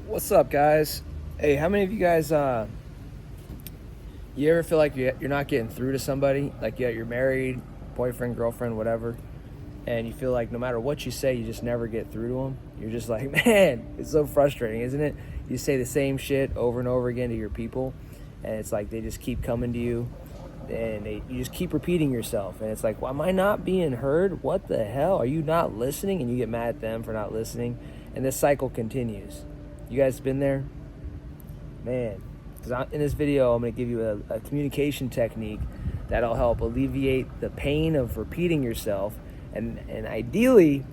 What's up, guys? Hey, how many of you guys, you ever feel like you're not getting through to somebody? Like you're married, boyfriend, girlfriend, whatever, and you feel like no matter what you say, you just never get through to them? You're just like, man, it's so frustrating, isn't it? You say the same shit over and over again to your people, and it's like they just keep coming to you, and you just keep repeating yourself. And it's like, well, am I not being heard? What the hell? Are you not listening? And you get mad at them for not listening, and this cycle continues. You guys been there? Man, because in this video, I'm going to give you a communication technique that'll help alleviate the pain of repeating yourself. And ideally,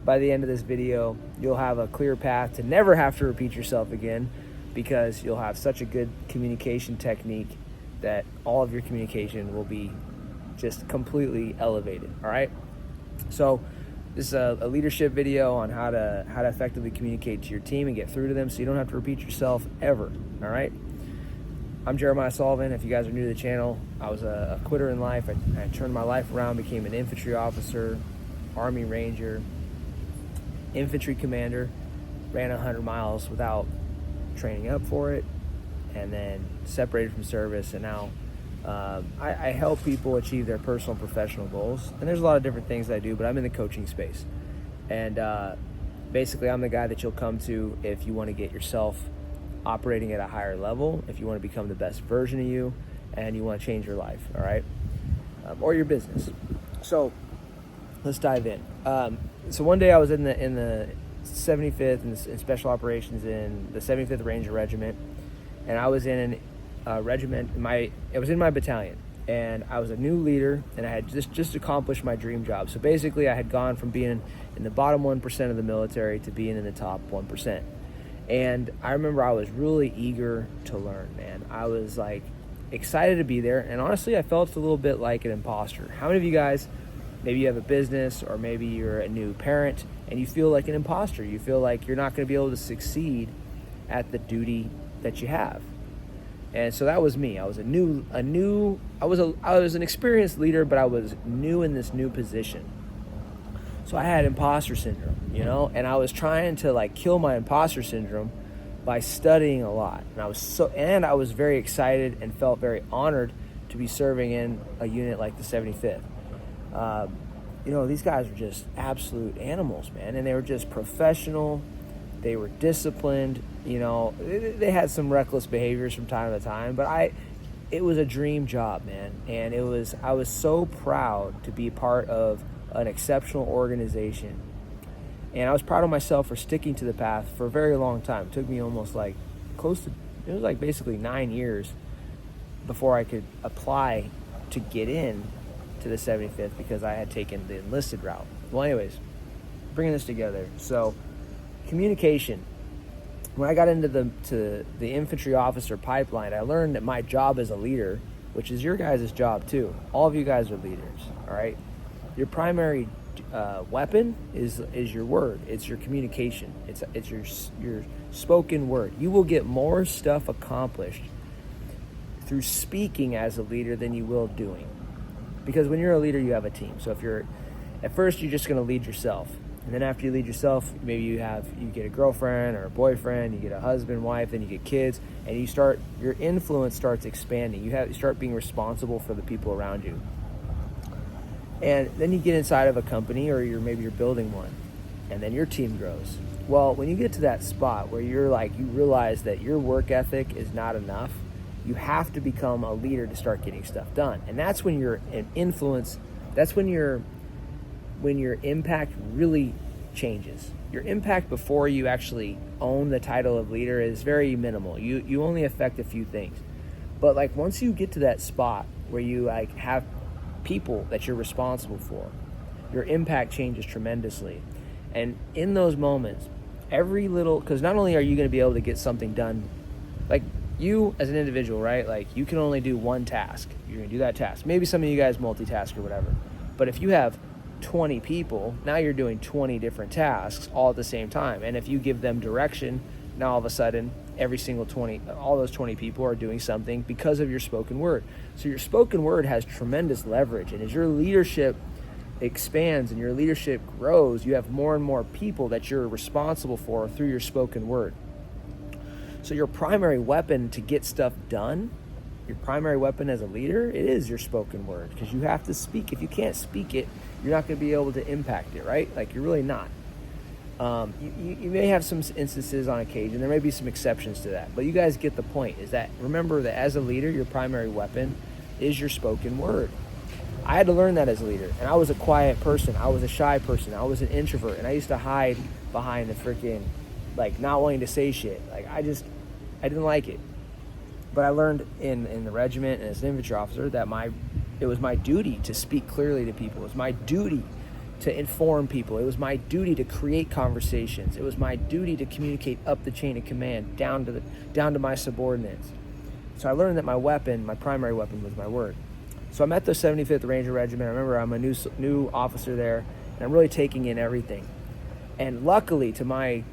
by the end of this video, you'll have a clear path to never have to repeat yourself again, because you'll have such a good communication technique that all of your communication will be just completely elevated. All right? So this is a leadership video on how to effectively communicate to your team and get through to them so you don't have to repeat yourself ever. All right? I'm Jeremiah Sullivan. If you guys are new to the channel, I was a quitter in life. I turned my life around, became an infantry officer, Army Ranger, infantry commander, ran 100 miles without training up for it, and then separated from service. And now I help people achieve their personal and professional goals. And there's a lot of different things I do, but I'm in the coaching space. And basically, I'm the guy that you'll come to if you want to get yourself operating at a higher level, if you want to become the best version of you, and you want to change your life, all right? Or your business. So let's dive in. So one day I was in the 75th in special operations in the 75th Ranger Regiment, and I was in a regiment. I was in my battalion, and I was a new leader, and I had just accomplished my dream job. So basically, I had gone from being in the bottom 1% of the military to being in the top 1%. And I remember I was really eager to learn, man. I was like excited to be there, and honestly, I felt a little bit like an imposter. How many of you guys, maybe you have a business, or maybe you're a new parent, and you feel like an imposter? You feel like you're not going to be able to succeed at the duty that you have. And so that was me. I was I was an experienced leader, but I was new in this new position. So I had imposter syndrome, and I was trying to like kill my imposter syndrome by studying a lot. And I was very excited and felt very honored to be serving in a unit like the 75th. These guys were just absolute animals, man. And they were just professional. They were disciplined. They had some reckless behaviors from time to time, but it was a dream job, man. And I was so proud to be part of an exceptional organization. And I was proud of myself for sticking to the path for a very long time. It took me almost basically 9 years before I could apply to get in to the 75th, because I had taken the enlisted route. Well, anyways, bringing this together. So communication. When I got into the infantry officer pipeline, I learned that my job as a leader, which is your guys' job too. All of you guys are leaders, all right? Your primary weapon is your word. It's your communication. It's your spoken word. You will get more stuff accomplished through speaking as a leader than you will doing. Because when you're a leader, you have a team. So at first you're just going to lead yourself. And then after you lead yourself, maybe you get a girlfriend or a boyfriend, you get a husband, wife, then you get kids, and your influence starts expanding. You start being responsible for the people around you. And then you get inside of a company, or maybe you're building one, and then your team grows. Well, when you get to that spot where you realize that your work ethic is not enough, you have to become a leader to start getting stuff done. And that's when your influence, that's when your impact really changes. Your impact before you actually own the title of leader is very minimal. You only affect a few things. But once you get to that spot where you have people that you're responsible for, your impact changes tremendously. And in those moments, because not only are you going to be able to get something done, you as an individual, right? You can only do one task. You're going to do that task. Maybe some of you guys multitask or whatever. But if you have 20 people, now you're doing 20 different tasks all at the same time. And if you give them direction, now all of a sudden, all those 20 people are doing something because of your spoken word. So your spoken word has tremendous leverage. And as your leadership expands and your leadership grows, you have more and more people that you're responsible for through your spoken word. So your primary weapon to get stuff done, your primary weapon as a leader, it is your spoken word, because you have to speak. If you can't speak it, you're not going to be able to impact it, right? Like, you're really not. You may have some instances on occasion. There may be some exceptions to that, but you guys get the point. Is that, remember that as a leader, your primary weapon is your spoken word. I had to learn that as a leader, and I was a quiet person. I was a shy person. I was an introvert, and I used to hide behind the freaking, like, not wanting to say shit. Like, I didn't like it. But I learned in the regiment and as an infantry officer that it was my duty to speak clearly to people. It was my duty to inform people. It was my duty to create conversations. It was my duty to communicate up the chain of command down to my subordinates. So I learned that my primary weapon was my word. So I'm at the 75th Ranger Regiment. I remember I'm a new officer there, and I'm really taking in everything. And luckily, to my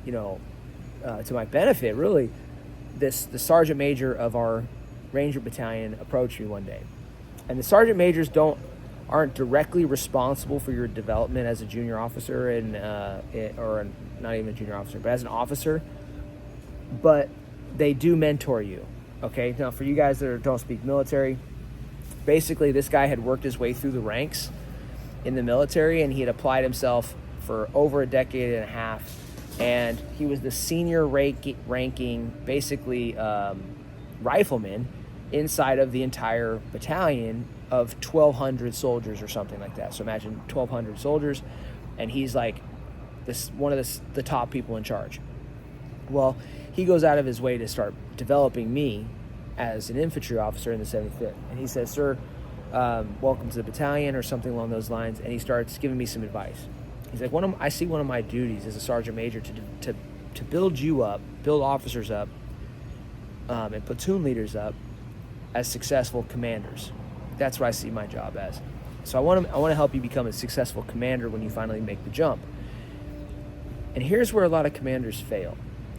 benefit, really, the sergeant major of our Ranger battalion approached me one day. And the sergeant majors aren't directly responsible for your development as a junior officer or not even a junior officer, but as an officer. But they do mentor you. Okay, now for you guys that don't speak military, basically this guy had worked his way through the ranks in the military, and he had applied himself for over a decade and a half, and he was the senior ranking basically rifleman inside of the entire battalion of 1,200 soldiers or something like that. So imagine 1,200 soldiers, and he's like one of the top people in charge. Well, he goes out of his way to start developing me as an infantry officer in the 75th. And he says, "Sir, welcome to the battalion," or something along those lines. And he starts giving me some advice. He's like, I see one of my duties as a sergeant major to build you up, build officers up, and platoon leaders up as successful commanders. That's what I see my job as. So I want to help you become a successful commander when you finally make the jump. And here's where a lot of commanders fail.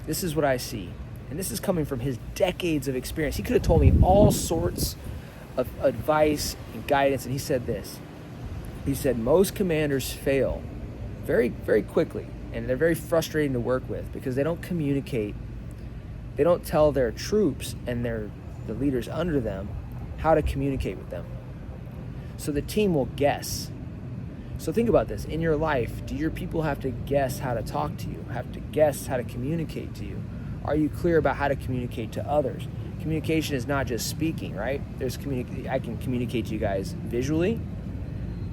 This is what I see. And this is coming from his decades of experience. He could have told me all sorts of advice and guidance, and he said this. He said, most commanders fail very, very quickly, and they're very frustrating to work with because they don't communicate. They don't tell their troops and the leaders under them how to communicate with them. So the team will guess. So think about this. In your life, do your people have to guess how to talk to you, have to guess how to communicate to you? Are you clear about how to communicate to others? Communication is not just speaking, right? I can communicate to you guys visually.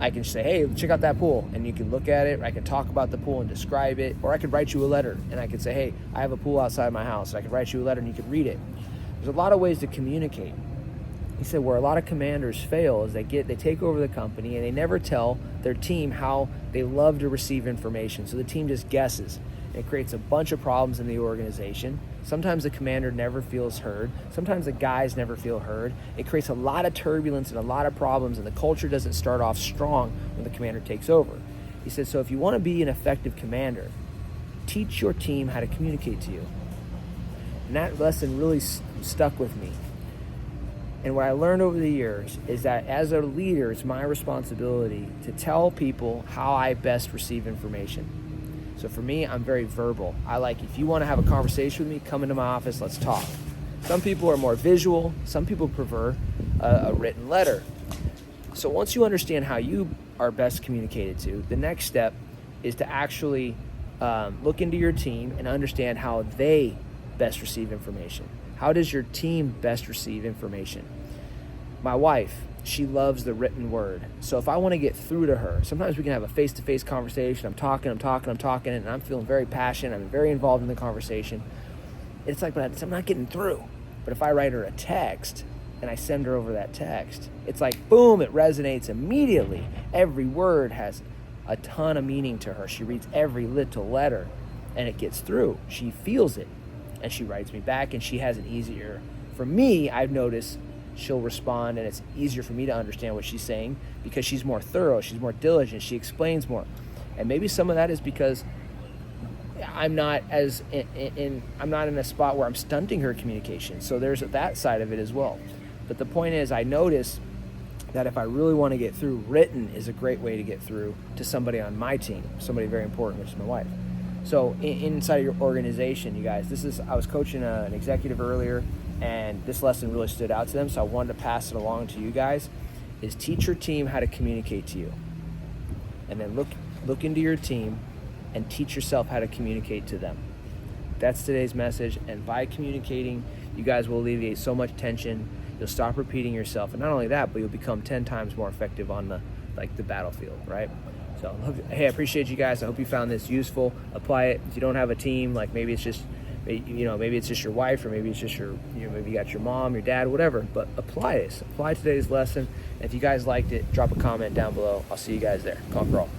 I can say, hey, check out that pool, and you can look at it. I can talk about the pool and describe it, or I could write you a letter, and I could say, hey, I have a pool outside my house, and I could write you a letter, and you could read it. There's a lot of ways to communicate. He said where a lot of commanders fail is they take over the company, and they never tell their team how they love to receive information. So the team just guesses. It creates a bunch of problems in the organization. Sometimes the commander never feels heard. Sometimes the guys never feel heard. It creates a lot of turbulence and a lot of problems, and the culture doesn't start off strong when the commander takes over. He said, so if you want to be an effective commander, teach your team how to communicate to you. And that lesson really stuck with me. And what I learned over the years is that as a leader, it's my responsibility to tell people how I best receive information. So for me, I'm very verbal. If you want to have a conversation with me, come into my office, let's talk. Some people are more visual. Some people prefer a written letter. So once you understand how you are best communicated to, the next step is to actually look into your team and understand how they best receive information. How does your team best receive information? My wife, she loves the written word. So if I want to get through to her, sometimes we can have a face-to-face conversation. I'm talking, and I'm feeling very passionate. I'm very involved in the conversation. It's like, but I'm not getting through. But if I write her a text and I send her over that text, it's like, boom, it resonates immediately. Every word has a ton of meaning to her. She reads every little letter, and it gets through. She feels it, and she writes me back, and she has an easier. For me, I've noticed she'll respond, and it's easier for me to understand what she's saying because she's more thorough, she's more diligent, she explains more. And maybe some of that is because I'm not I'm not in a spot where I'm stunting her communication. So there's that side of it as well. But the point is, I notice that if I really want to get through, written is a great way to get through to somebody on my team, somebody very important, which is my wife. So inside of your organization, you guys, I was coaching an executive earlier, and this lesson really stood out to them, so I wanted to pass it along to you guys, is teach your team how to communicate to you. And then look into your team and teach yourself how to communicate to them. That's today's message, and by communicating, you guys will alleviate so much tension. You'll stop repeating yourself, and not only that, but you'll become 10 times more effective on the battlefield, right? So, hey, I appreciate you guys. I hope you found this useful. Apply it. If you don't have a team, like maybe it's just your wife, or maybe it's just maybe you got your mom, your dad, whatever. But apply this. Apply today's lesson. And if you guys liked it, drop a comment down below. I'll see you guys there. Conquer all.